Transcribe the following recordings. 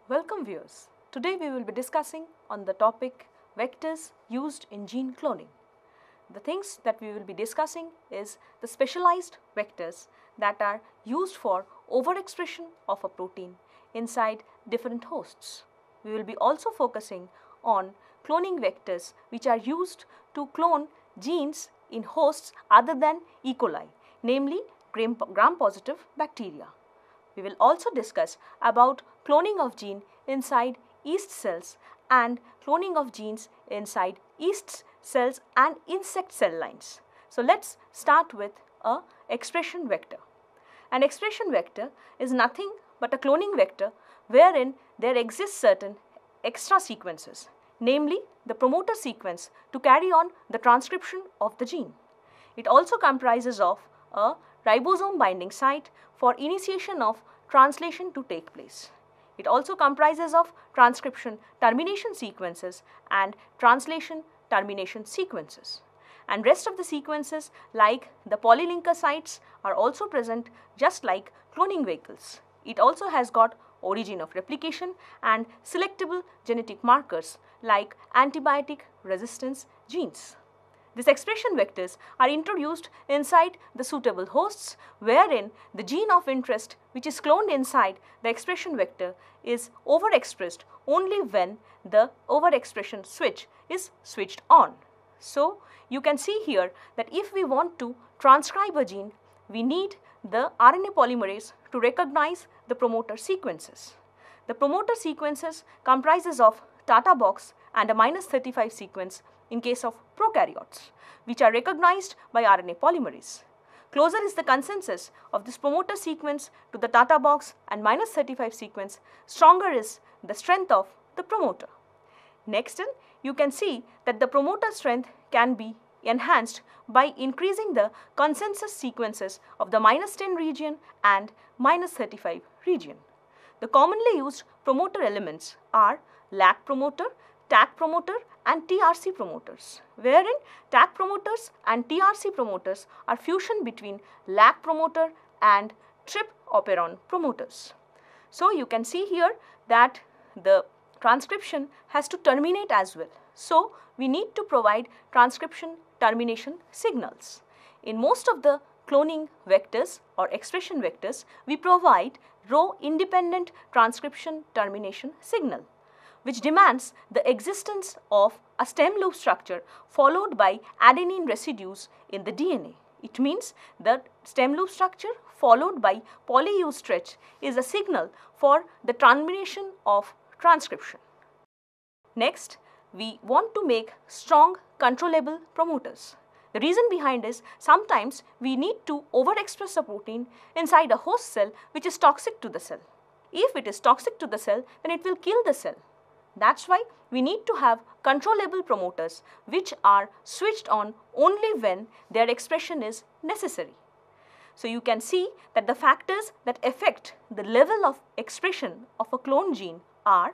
Welcome viewers. Today we will be discussing on the topic vectors used in gene cloning. The things that we will be discussing is the specialized vectors that are used for overexpression of a protein inside different hosts. We will be also focusing on cloning vectors which are used to clone genes in hosts other than E. coli, namely gram-positive bacteria. We will also discuss about cloning of gene inside yeast cells and cloning of genes inside yeast cells and insect cell lines. So let's start with a expression vector. An expression vector is nothing but a cloning vector wherein there exists certain extra sequences, namely the promoter sequence to carry on the transcription of the gene. It also comprises of a ribosome binding site for initiation of translation to take place. It also comprises of transcription termination sequences and translation termination sequences. And rest of the sequences like the polylinker sites are also present just like cloning vehicles. It also has got origin of replication and selectable genetic markers like antibiotic resistance genes. These expression vectors are introduced inside the suitable hosts wherein the gene of interest which is cloned inside the expression vector is overexpressed only when the overexpression switch is switched on. So, you can see here that if we want to transcribe a gene, we need the RNA polymerase to recognize the promoter sequences. The promoter sequences comprises of Tata box and a -35 sequence in case of prokaryotes, which are recognized by RNA polymerase. Closer is the consensus of this promoter sequence to the Tata box and -35 sequence, stronger is the strength of the promoter. Next, you can see that the promoter strength can be enhanced by increasing the consensus sequences of the -10 region and -35 region. The commonly used promoter elements are LAC promoter, TAC promoter and TRC promoters, wherein TAC promoters and TRC promoters are fusion between LAC promoter and TRP operon promoters. So, you can see here that the transcription has to terminate as well. So, we need to provide transcription termination signals. In most of the cloning vectors or expression vectors, we provide row independent transcription termination signal, which demands the existence of a stem loop structure followed by adenine residues in the DNA. It means that stem loop structure followed by poly-U stretch is a signal for the termination of transcription. Next, we want to make strong controllable promoters. The reason behind is sometimes we need to overexpress a protein inside a host cell which is toxic to the cell. If it is toxic to the cell, then it will kill the cell. That's why we need to have controllable promoters which are switched on only when their expression is necessary. So, you can see that the factors that affect the level of expression of a clone gene are: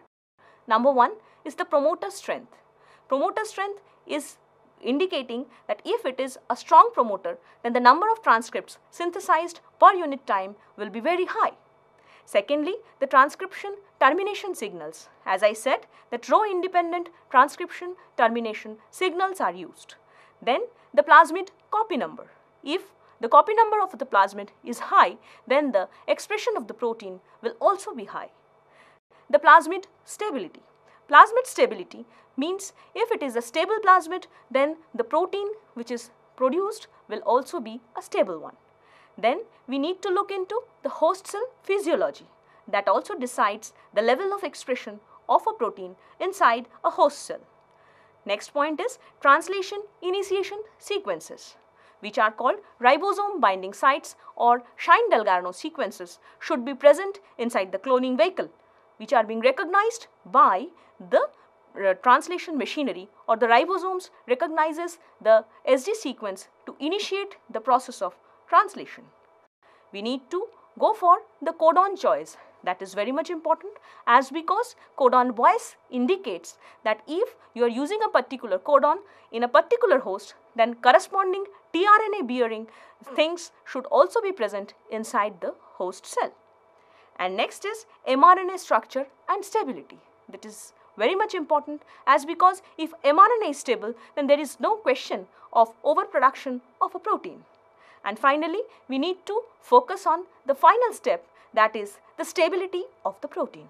number one is the promoter strength. Promoter strength is indicating that if it is a strong promoter, then the number of transcripts synthesized per unit time will be very high. Secondly, the transcription termination signals. As I said, that row independent transcription termination signals are used. Then the plasmid copy number. If the copy number of the plasmid is high, then the expression of the protein will also be high. The plasmid stability. Plasmid stability means if it is a stable plasmid, then the protein which is produced will also be a stable one. Then we need to look into the host cell physiology that also decides the level of expression of a protein inside a host cell. Next point is translation initiation sequences, which are called ribosome binding sites or Shine-Dalgarno sequences should be present inside the cloning vehicle, which are being recognized by the translation machinery, or the ribosomes recognizes the SD sequence to initiate the process of translation. We need to go for the codon choice. That is very much important, as because codon bias indicates that if you are using a particular codon in a particular host, then corresponding tRNA bearing things should also be present inside the host cell. And next is mRNA structure and stability. That is very much important, as because if mRNA is stable, then there is no question of overproduction of a protein. And finally, we need to focus on the final step, that is the stability of the protein.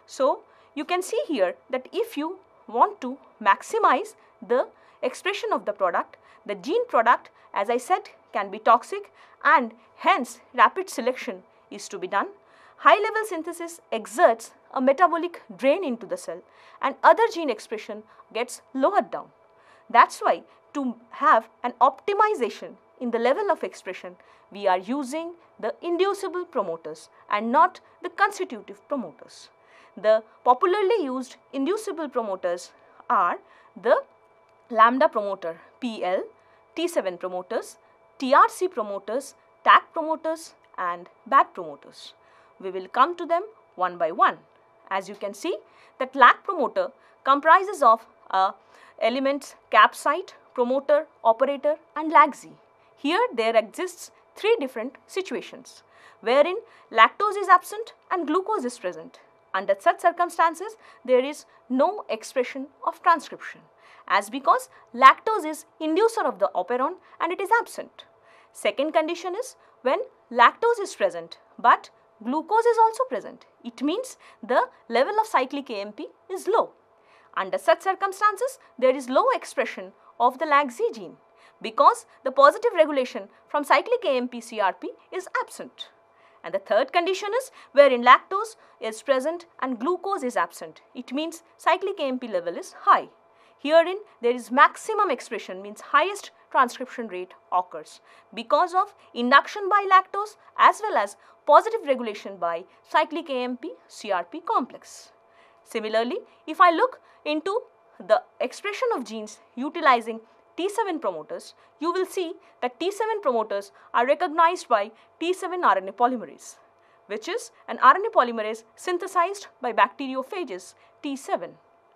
So, you can see here that if you want to maximize the expression of the product, the gene product, as I said, can be toxic, and hence rapid selection is to be done. High level synthesis exerts a metabolic drain into the cell, and other gene expression gets lowered down. That's why to have an optimization in the level of expression, we are using the inducible promoters and not the constitutive promoters. The popularly used inducible promoters are the lambda promoter PL, T7 promoters, TRC promoters, TAC promoters, and BAT promoters. We will come to them one by one. As you can see, that LAC promoter comprises of elements cap site, promoter, operator, and LAC-Z. Here there exists three different situations wherein lactose is absent and glucose is present. Under such circumstances, there is no expression of transcription, as because lactose is inducer of the operon and it is absent. Second condition is when lactose is present but glucose is also present. It means the level of cyclic AMP is low. Under such circumstances, there is low expression of the LAC-Z gene because the positive regulation from cyclic AMP CRP is absent. And the third condition is wherein lactose is present and glucose is absent. It means cyclic AMP level is high. Herein there is maximum expression, means highest transcription rate occurs because of induction by lactose as well as positive regulation by cyclic AMP CRP complex. Similarly, if I look into the expression of genes utilizing T7 promoters, you will see that T7 promoters are recognized by T7 RNA polymerase, which is an RNA polymerase synthesized by bacteriophages T7.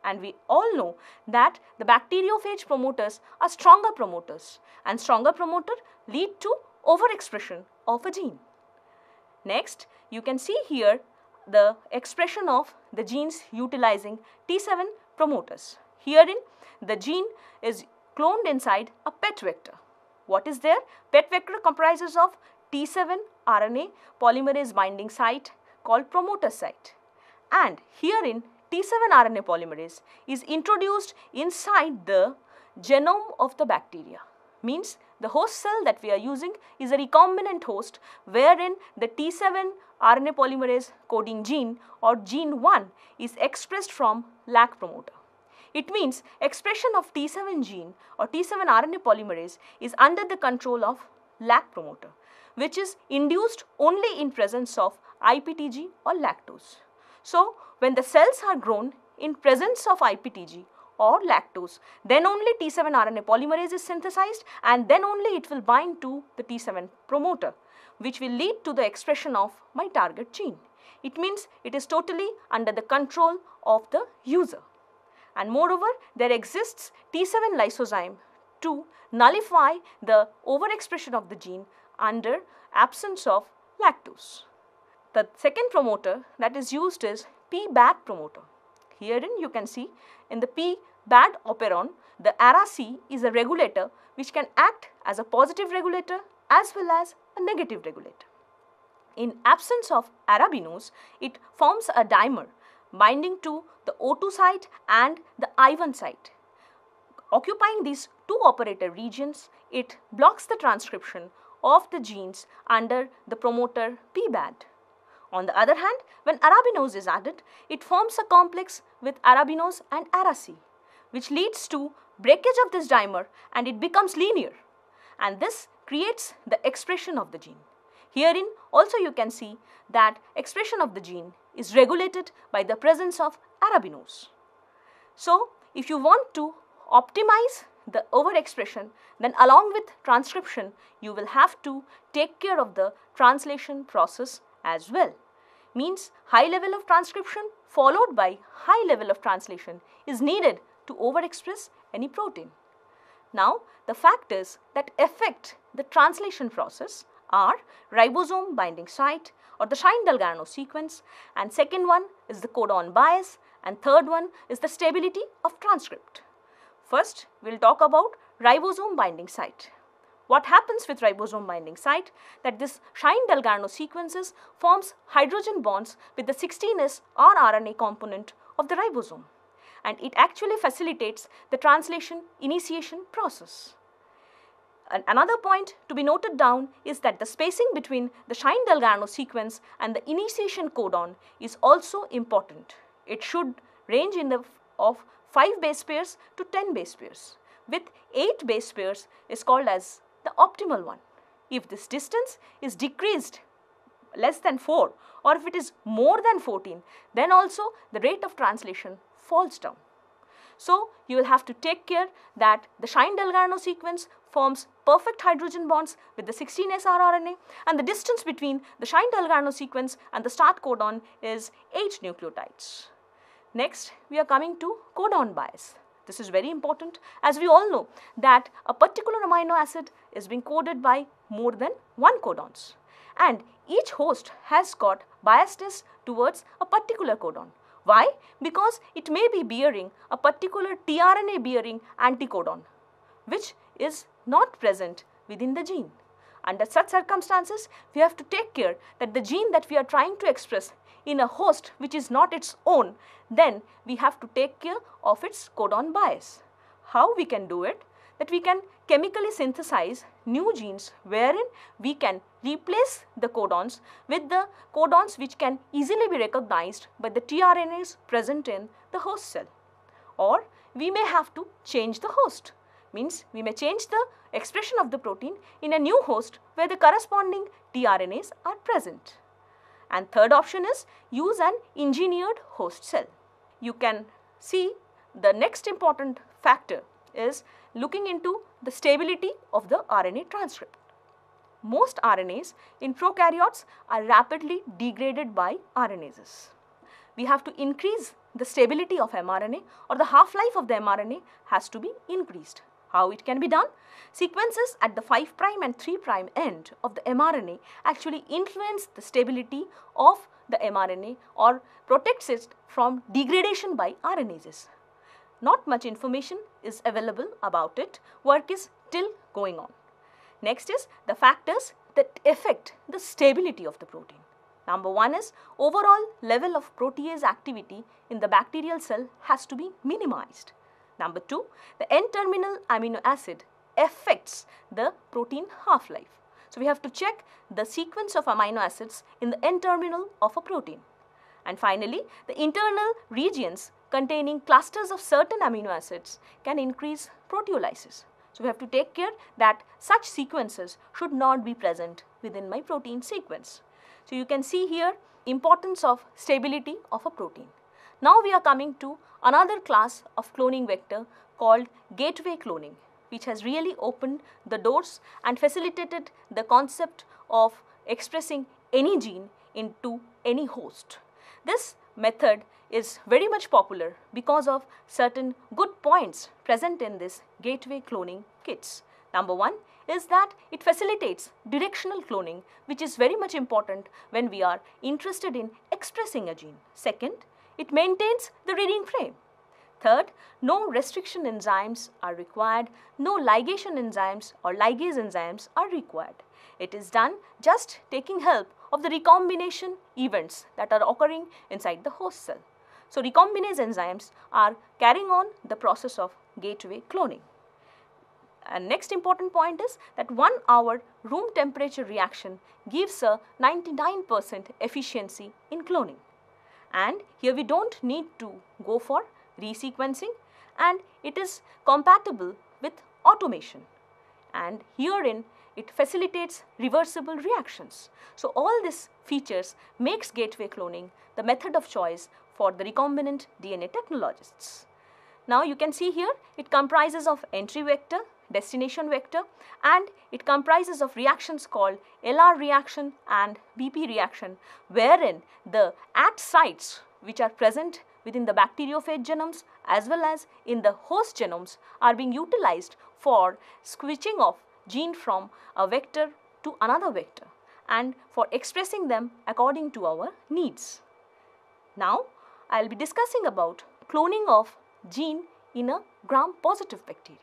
And we all know that the bacteriophage promoters are stronger promoters, and stronger promoter lead to overexpression of a gene. Next, you can see here the expression of the genes utilizing T7 promoters. Herein, the gene is cloned inside a PET vector. What is there? PET vector comprises of T7 RNA polymerase binding site called promoter site. And herein, T7 RNA polymerase is introduced inside the genome of the bacteria. Means the host cell that we are using is a recombinant host wherein the T7 RNA polymerase coding gene or gene 1 is expressed from LAC promoter. It means expression of T7 gene or T7 RNA polymerase is under the control of LAC promoter, which is induced only in presence of IPTG or lactose. So, when the cells are grown in presence of IPTG or lactose, then only T7 RNA polymerase is synthesized and then only it will bind to the T7 promoter, which will lead to the expression of my target gene. It means it is totally under the control of the user. And moreover, there exists T7 lysozyme to nullify the overexpression of the gene under absence of lactose. The second promoter that is used is P-BAT promoter. Herein you can see in the P-BAT operon, the ARA-C is a regulator which can act as a positive regulator as well as a negative regulator. In absence of arabinose, it forms a dimer binding to the O2 site and the I1 site. Occupying these two operator regions, it blocks the transcription of the genes under the promoter P-BAT. On the other hand, when arabinose is added, it forms a complex with arabinose and ARA-C, which leads to breakage of this dimer and it becomes linear. And this creates the expression of the gene. Herein also you can see that expression of the gene is regulated by the presence of arabinose. So, if you want to optimize the overexpression, then along with transcription, you will have to take care of the translation process as well. Means high level of transcription followed by high level of translation is needed to overexpress any protein. Now, the factors that affect the translation process are ribosome binding site or the Shine-Dalgarno sequence, and second one is the codon bias, and third one is the stability of transcript. First, we will talk about ribosome binding site. What happens with ribosome binding site? That this Shine-Dalgarno sequences forms hydrogen bonds with the 16S rRNA component of the ribosome, and it actually facilitates the translation initiation process. And another point to be noted down is that the spacing between the Shine-Dalgarno sequence and the initiation codon is also important. It should range of 5 base pairs to 10 base pairs, with 8 base pairs is called as the optimal one. If this distance is decreased less than 4 or if it is more than 14, then also the rate of translation falls down. So, you will have to take care that the Shine-Dalgarno sequence forms perfect hydrogen bonds with the 16S rRNA, and the distance between the Shine-Dalgarno sequence and the start codon is 8 nucleotides. Next, we are coming to codon bias. This is very important, as we all know that a particular amino acid is being coded by more than 1 codons, and each host has got biasness towards a particular codon. Why? Because it may be bearing a particular tRNA bearing anticodon, which is not present within the gene. Under such circumstances, we have to take care that the gene that we are trying to express in a host which is not its own, then we have to take care of its codon bias. How we can do it? That we can chemically synthesize new genes wherein we can replace the codons with the codons which can easily be recognized by the tRNAs present in the host cell. Or we may have to change the host. Means we may change the expression of the protein in a new host where the corresponding tRNAs are present. And third option is use an engineered host cell. You can see the next important factor is looking into the stability of the RNA transcript. Most RNAs in prokaryotes are rapidly degraded by RNases. We have to increase the stability of mRNA, or the half-life of the mRNA has to be increased. How it can be done? Sequences at the 5' and 3' end of the mRNA actually influence the stability of the mRNA or protects it from degradation by RNases. Not much information is available about it. Work is still going on. Next is the factors that affect the stability of the protein. Number 1 is overall level of protease activity in the bacterial cell has to be minimized. Number 2, the N-terminal amino acid affects the protein half-life. So, we have to check the sequence of amino acids in the N-terminal of a protein. And finally, the internal regions containing clusters of certain amino acids can increase proteolysis. So, we have to take care that such sequences should not be present within my protein sequence. So, you can see here importance of stability of a protein. Now, we are coming to another class of cloning vector called gateway cloning, which has really opened the doors and facilitated the concept of expressing any gene into any host. This method is very much popular because of certain good points present in this gateway cloning kits. Number 1 is that it facilitates directional cloning, which is very much important when we are interested in expressing a gene. Second, it maintains the reading frame. Third, no restriction enzymes are required, no ligation enzymes or ligase enzymes are required. It is done just taking help of the recombination events that are occurring inside the host cell. So, recombinase enzymes are carrying on the process of gateway cloning. And next important point is that 1 hour room temperature reaction gives a 99% efficiency in cloning. And here we don't need to go for resequencing, and it is compatible with automation, and herein it facilitates reversible reactions. So, all these features makes gateway cloning the method of choice for the recombinant DNA technologists. Now, you can see here it comprises of entry vector, destination vector, and it comprises of reactions called LR reaction and BP reaction, wherein the at sites which are present within the bacteriophage genomes as well as in the host genomes are being utilized for switching of gene from a vector to another vector and for expressing them according to our needs. Now, I will be discussing about cloning of gene in a gram-positive bacteria.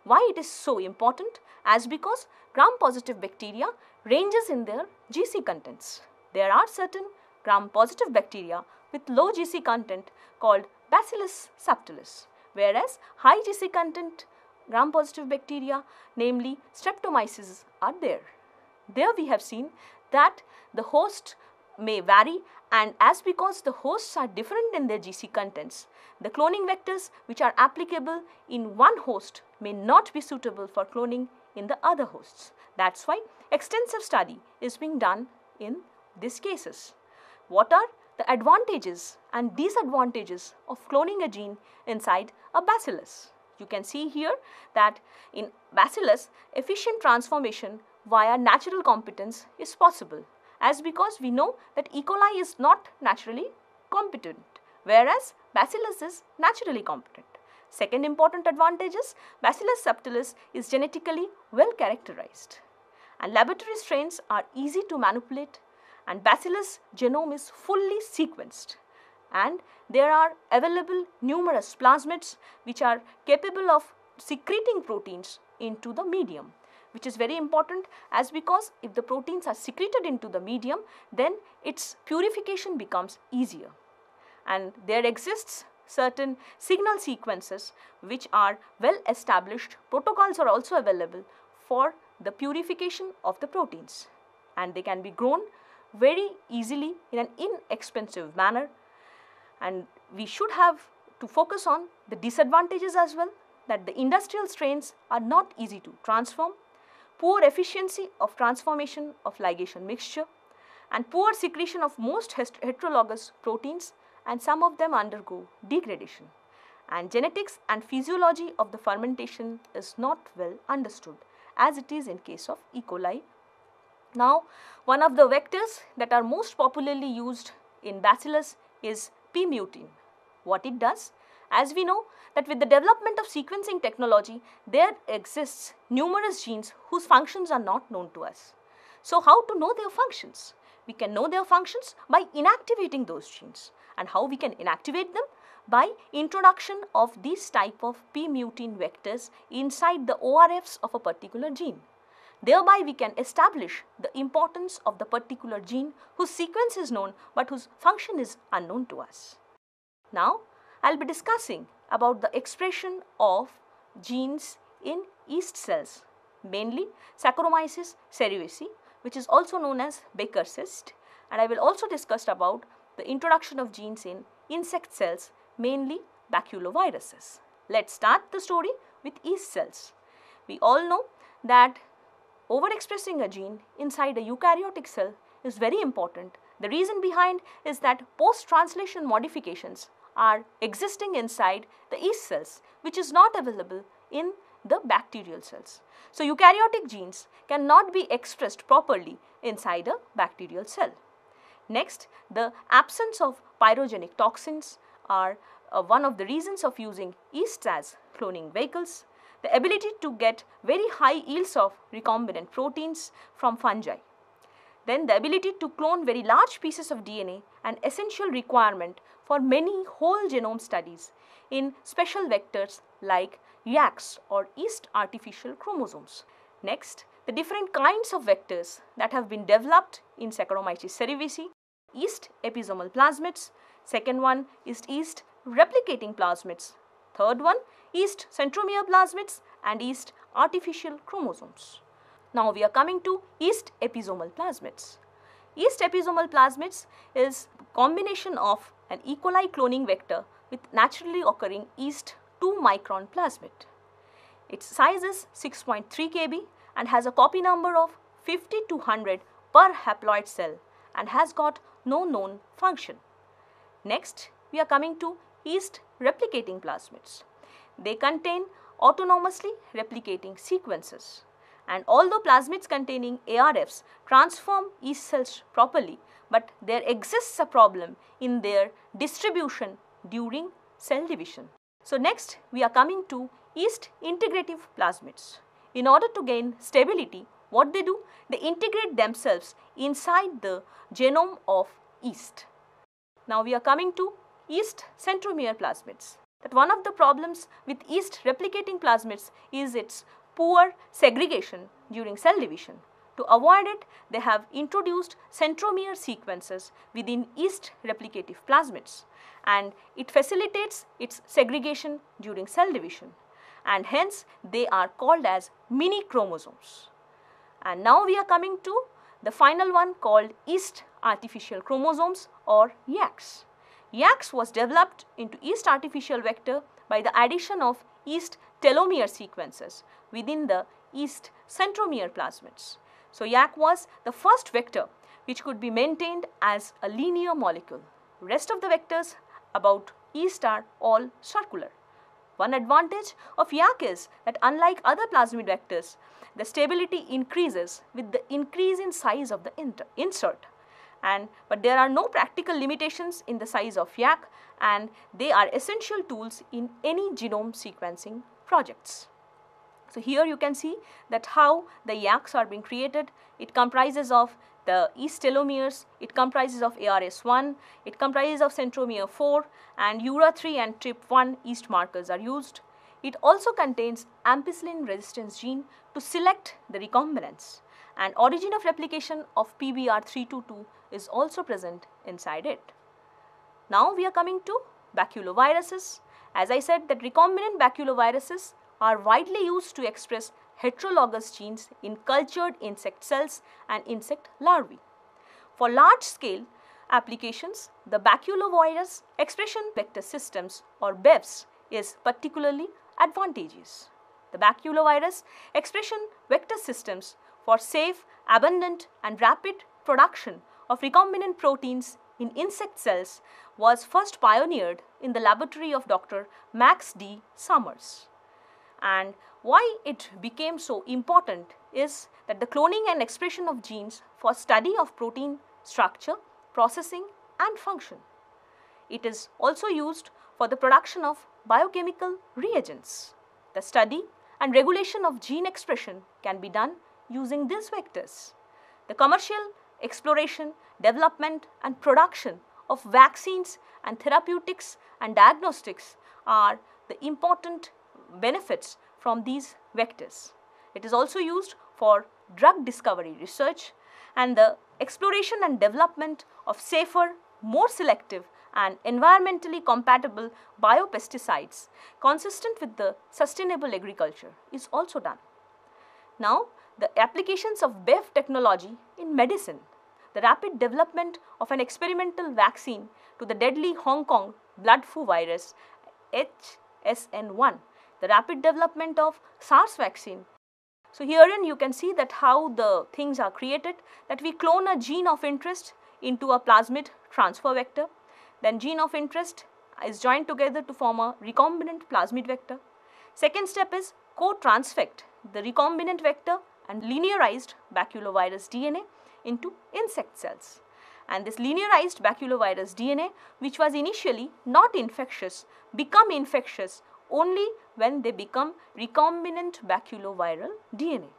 Why it is so important? As because gram-positive bacteria ranges in their GC contents. There are certain gram-positive bacteria with low GC content called Bacillus subtilis, whereas high GC content gram-positive bacteria, namely Streptomyces, are there. There we have seen that the host may vary, and as because the hosts are different in their GC contents, the cloning vectors which are applicable in one host may not be suitable for cloning in the other hosts. That's why extensive study is being done in these cases. What are the advantages and disadvantages of cloning a gene inside a bacillus? You can see here that in bacillus, efficient transformation via natural competence is possible, as because we know that E. coli is not naturally competent, whereas bacillus is naturally competent. Second important advantage is Bacillus subtilis is genetically well characterized, and laboratory strains are easy to manipulate, and bacillus genome is fully sequenced, and there are available numerous plasmids which are capable of secreting proteins into the medium, which is very important, as because if the proteins are secreted into the medium, then its purification becomes easier. And there exists certain signal sequences which are well established. Protocols are also available for the purification of the proteins, and they can be grown very easily in an inexpensive manner. And we should have to focus on the disadvantages as well, that the industrial strains are not easy to transform, poor efficiency of transformation of ligation mixture, and poor secretion of most heterologous proteins, and some of them undergo degradation. And genetics and physiology of the fermentation is not well understood, as it is in case of E. coli. Now, one of the vectors that are most popularly used in bacillus is p-mutein. What it does? As we know that with the development of sequencing technology, there exists numerous genes whose functions are not known to us. So, how to know their functions? We can know their functions by inactivating those genes. And how we can inactivate them? By introduction of this type of p-mutein vectors inside the ORFs of a particular gene. Thereby we can establish the importance of the particular gene whose sequence is known but whose function is unknown to us. Now, I will be discussing about the expression of genes in yeast cells, mainly Saccharomyces cerevisiae, which is also known as Baker's cyst, and I will also discuss about the introduction of genes in insect cells, mainly baculoviruses. Let's start the story with yeast cells. We all know that overexpressing a gene inside a eukaryotic cell is very important. The reason behind is that post-translation modifications are existing inside the yeast cells, which is not available in the bacterial cells. So, eukaryotic genes cannot be expressed properly inside a bacterial cell. Next, the absence of pyrogenic toxins are one of the reasons of using yeasts as cloning vehicles. The ability to get very high yields of recombinant proteins from fungi. Then the ability to clone very large pieces of DNA, an essential requirement for many whole genome studies in special vectors like YACs or yeast artificial chromosomes. Next, the different kinds of vectors that have been developed in Saccharomyces cerevisiae, yeast episomal plasmids. Second one is yeast replicating plasmids. Third one, yeast centromere plasmids and yeast artificial chromosomes. Now we are coming to yeast episomal plasmids. Yeast episomal plasmids is combination of an E. coli cloning vector with naturally occurring yeast 2 micron plasmid. Its size is 6.3 kb and has a copy number of 50 to 100 per haploid cell and has got no known function. Next, we are coming to yeast replicating plasmids. They contain autonomously replicating sequences, and although plasmids containing ARFs transform yeast cells properly, but there exists a problem in their distribution during cell division. So next we are coming to yeast integrative plasmids. In order to gain stability, what they do? They integrate themselves inside the genome of yeast. Now we are coming to yeast centromere plasmids. That one of the problems with yeast replicating plasmids is its poor segregation during cell division. To avoid it, they have introduced centromere sequences within yeast replicative plasmids, and it facilitates its segregation during cell division, and hence they are called as mini chromosomes. And now we are coming to the final one called yeast artificial chromosomes or YACs. YACs was developed into yeast artificial vector by the addition of yeast telomere sequences within the yeast centromere plasmids. So YAC was the first vector which could be maintained as a linear molecule. Rest of the vectors about yeast are all circular. One advantage of YAC is that unlike other plasmid vectors, the stability increases with the increase in size of the insert. But there are no practical limitations in the size of YAC, and they are essential tools in any genome sequencing projects. So here you can see that how the YACs are being created. It comprises of the yeast telomeres, it comprises of ARS1, it comprises of centromere 4, and URA3 and TRP1 yeast markers are used. It also contains ampicillin resistance gene to select the recombinants, and origin of replication of PBR322 is also present inside it. Now we are coming to baculoviruses. As I said, that recombinant baculoviruses are widely used to express heterologous genes in cultured insect cells and insect larvae. For large scale applications, the baculovirus expression vector systems or BEVs is particularly advantageous. The baculovirus expression vector systems for safe, abundant and rapid production of recombinant proteins in insect cells was first pioneered in the laboratory of Dr. Max D. Summers. And why it became so important is that the cloning and expression of genes for study of protein structure, processing and function. It is also used for the production of biochemical reagents. The study and regulation of gene expression can be done using these vectors. The commercial exploration, development and production of vaccines and therapeutics and diagnostics are the important benefits from these vectors. It is also used for drug discovery research and the exploration and development of safer, more selective and environmentally compatible biopesticides consistent with the sustainable agriculture is also done. Now, the applications of BEV technology in medicine, the rapid development of an experimental vaccine to the deadly Hong Kong blood flu virus HSN1, the rapid development of SARS vaccine. So herein you can see that how the things are created, that we clone a gene of interest into a plasmid transfer vector, then gene of interest is joined together to form a recombinant plasmid vector. Second step is co-transfect the recombinant vector and linearized baculovirus DNA into insect cells. And this linearized baculovirus DNA, which was initially not infectious, become infectious only when they become recombinant baculoviral DNA.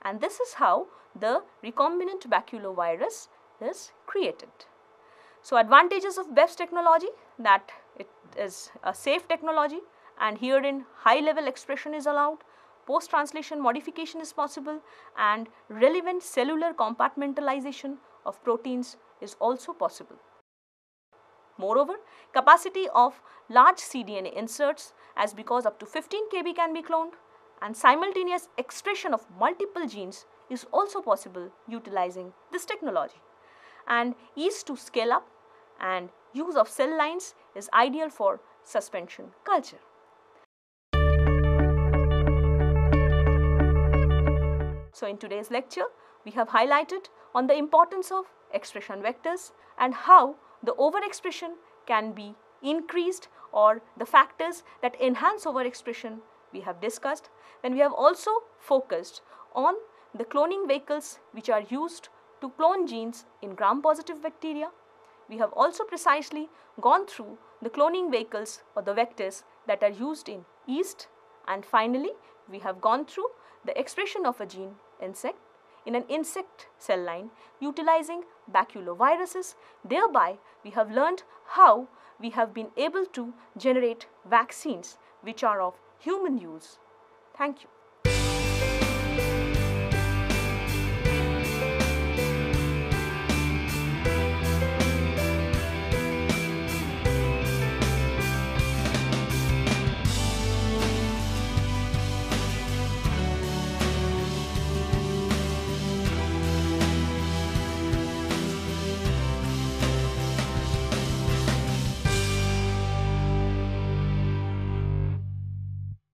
And this is how the recombinant baculovirus is created. So advantages of BEVS technology, that it is a safe technology and herein high level expression is allowed, post-translation modification is possible and relevant cellular compartmentalization of proteins is also possible. Moreover, capacity of large cDNA inserts as because up to 15 kb can be cloned and simultaneous expression of multiple genes is also possible utilizing this technology. And ease to scale up and use of cell lines is ideal for suspension culture. So in today's lecture, we have highlighted on the importance of expression vectors and how the overexpression can be increased or the factors that enhance overexpression we have discussed. Then we have also focused on the cloning vehicles which are used to clone genes in gram-positive bacteria. We have also precisely gone through the cloning vehicles or the vectors that are used in yeast, and finally we have gone through the expression of a gene insect in an insect cell line utilizing baculoviruses. Thereby, we have learned how we have been able to generate vaccines which are of human use. Thank you.